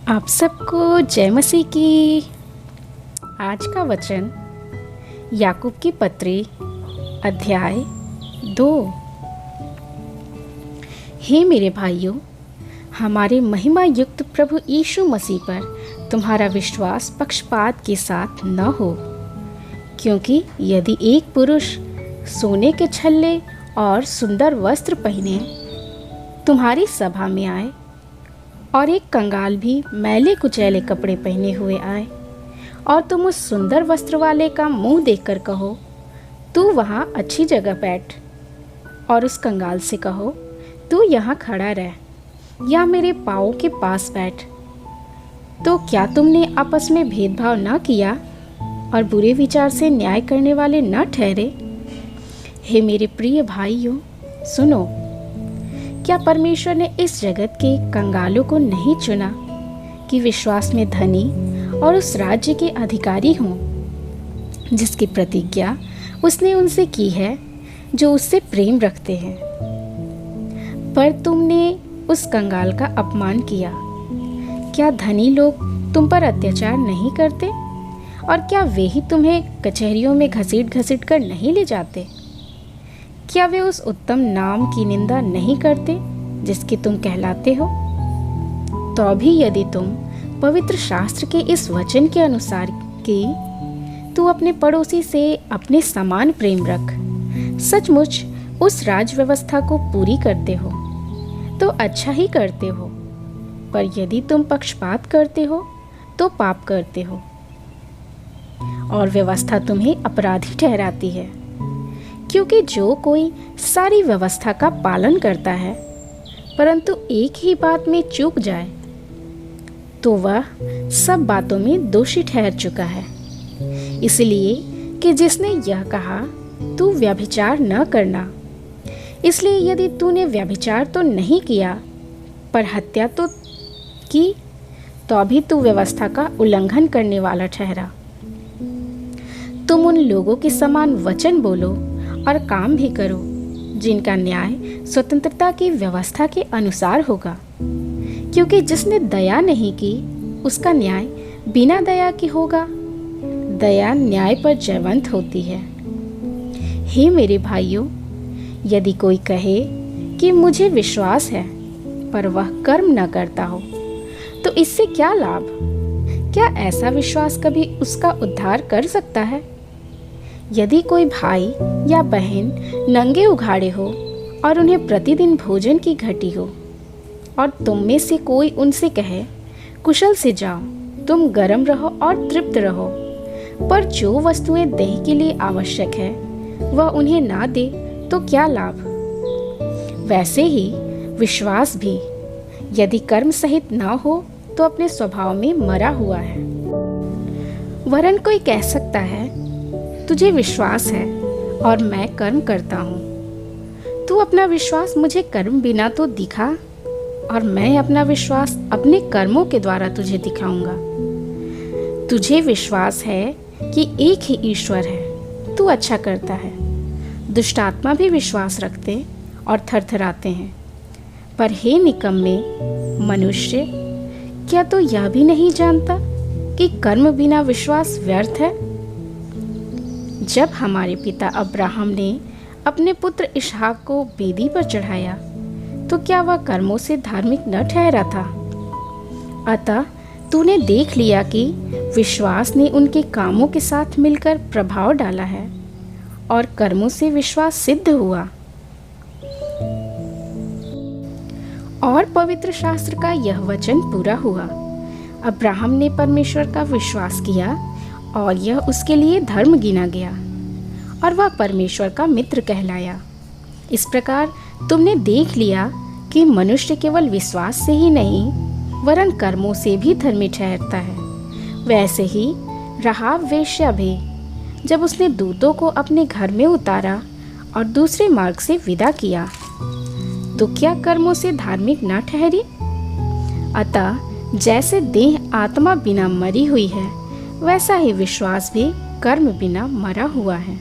आप सबको जय मसीह की। आज का वचन याकूब की पत्री अध्याय 2। हे मेरे भाइयों, हमारे महिमा युक्त प्रभु यीशु मसीह पर तुम्हारा विश्वास पक्षपात के साथ न हो, क्योंकि यदि एक पुरुष सोने के छल्ले और सुंदर वस्त्र पहने तुम्हारी सभा में आए और एक कंगाल भी मैले कुचैले कपड़े पहने हुए आए और तुम उस सुंदर वस्त्र वाले का मुंह देखकर कहो, तू वहाँ अच्छी जगह बैठ, और उस कंगाल से कहो, तू यहाँ खड़ा रह या मेरे पाँवों के पास बैठ, तो क्या तुमने आपस में भेदभाव न किया और बुरे विचार से न्याय करने वाले न ठहरे? हे मेरे प्रिय भाइयों, सुनो, क्या परमेश्वर ने इस जगत के कंगालों को नहीं चुना कि विश्वास में धनी और उस राज्य के अधिकारी हों जिसकी प्रतिज्ञा उसने उनसे की है जो उससे प्रेम रखते हैं? पर तुमने उस कंगाल का अपमान किया। क्या धनी लोग तुम पर अत्याचार नहीं करते, और क्या वे ही तुम्हें कचहरियों में घसीट घसीट कर नहीं ले जाते? क्या वे उस उत्तम नाम की निंदा नहीं करते जिसकी तुम कहलाते हो? तो भी यदि तुम पवित्र शास्त्र के इस वचन के अनुसार कि तू अपने पड़ोसी से अपने समान प्रेम रख, सचमुच उस राज व्यवस्था को पूरी करते हो, तो अच्छा ही करते हो। पर यदि तुम पक्षपात करते हो तो पाप करते हो, और व्यवस्था तुम्हें अपराधी ठहराती है। क्योंकि जो कोई सारी व्यवस्था का पालन करता है परंतु एक ही बात में चूक जाए, तो वह सब बातों में दोषी ठहर चुका है। इसलिए कि जिसने यह कहा, तू व्यभिचार न करना, इसलिए यदि तूने व्यभिचार तो नहीं किया पर हत्या तो की, तो अभी तू व्यवस्था का उल्लंघन करने वाला ठहरा। तुम उन लोगों के समान वचन बोलो और काम भी करो जिनका न्याय स्वतंत्रता की व्यवस्था के अनुसार होगा, क्योंकि जिसने दया नहीं की उसका न्याय बिना दया की होगा। दया न्याय पर जयवंत होती है। हे मेरे भाइयों, यदि कोई कहे कि मुझे विश्वास है पर वह कर्म न करता हो, तो इससे क्या लाभ? क्या ऐसा विश्वास कभी उसका उद्धार कर सकता है? यदि कोई भाई या बहन नंगे उघाड़े हो और उन्हें प्रतिदिन भोजन की घटी हो, और तुम में से कोई उनसे कहे, कुशल से जाओ, तुम गर्म रहो और तृप्त रहो, पर जो वस्तुएं देह के लिए आवश्यक है वह उन्हें ना दे, तो क्या लाभ? वैसे ही विश्वास भी यदि कर्म सहित ना हो तो अपने स्वभाव में मरा हुआ है। वरन कोई कह सकता है, तुझे विश्वास है और मैं कर्म करता हूँ, तू अपना विश्वास मुझे कर्म बिना तो दिखा, और मैं अपना विश्वास अपने कर्मों के द्वारा तुझे दिखाऊंगा। तुझे विश्वास है कि एक ही ईश्वर है, तू अच्छा करता है। दुष्ट आत्मा भी विश्वास रखते और थरथराते हैं। पर हे निकम्मे मनुष्य, क्या तू यह भी नहीं जानता कि कर्म बिना विश्वास व्यर्थ है? जब हमारे पिता अब्राहम ने अपने पुत्र इसहाक को वेदी पर चढ़ाया, तो क्या वह कर्मों से धार्मिक न ठहरा था? अतः तूने देख लिया कि विश्वास ने उनके कामों के साथ मिलकर प्रभाव डाला है, और कर्मों से विश्वास सिद्ध हुआ। और पवित्र शास्त्र का यह वचन पूरा हुआ, अब्राहम ने परमेश्वर का विश्वास किया और यह उसके लिए धर्म गिना गया, और वह परमेश्वर का मित्र कहलाया। इस प्रकार तुमने देख लिया कि मनुष्य केवल विश्वास से ही नहीं वरन कर्मों से भी धर्मी ठहरता है। वैसे ही राहाब वेश्या भी, जब उसने दूतों को अपने घर में उतारा और दूसरे मार्ग से विदा किया, तो क्या कर्मों से धार्मिक न ठहरी? अतः जैसे देह आत्मा बिना मरी हुई है, वैसा ही विश्वास भी कर्म बिना मरा हुआ है।